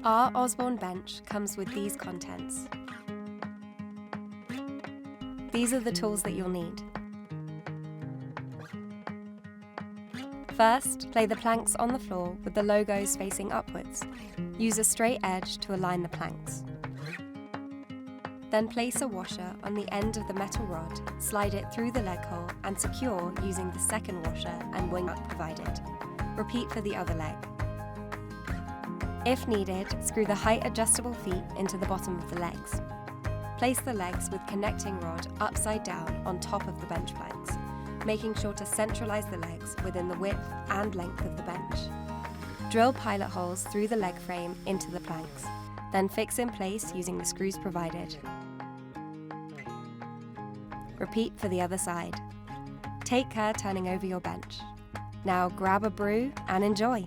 Our Osbourne Bench comes with these contents. These are the tools that you'll need. First, lay the planks on the floor with the logos facing upwards. Use a straight edge to align the planks. Then place a washer on the end of the metal rod, slide it through the leg hole and secure using the second washer and wing nut provided. Repeat for the other leg. If needed, screw the height adjustable feet into the bottom of the legs. Place the legs with connecting rod upside down on top of the bench planks, making sure to centralize the legs within the width and length of the bench. Drill pilot holes through the leg frame into the planks, then fix in place using the screws provided. Repeat for the other side. Take care turning over your bench. Now grab a brew and enjoy!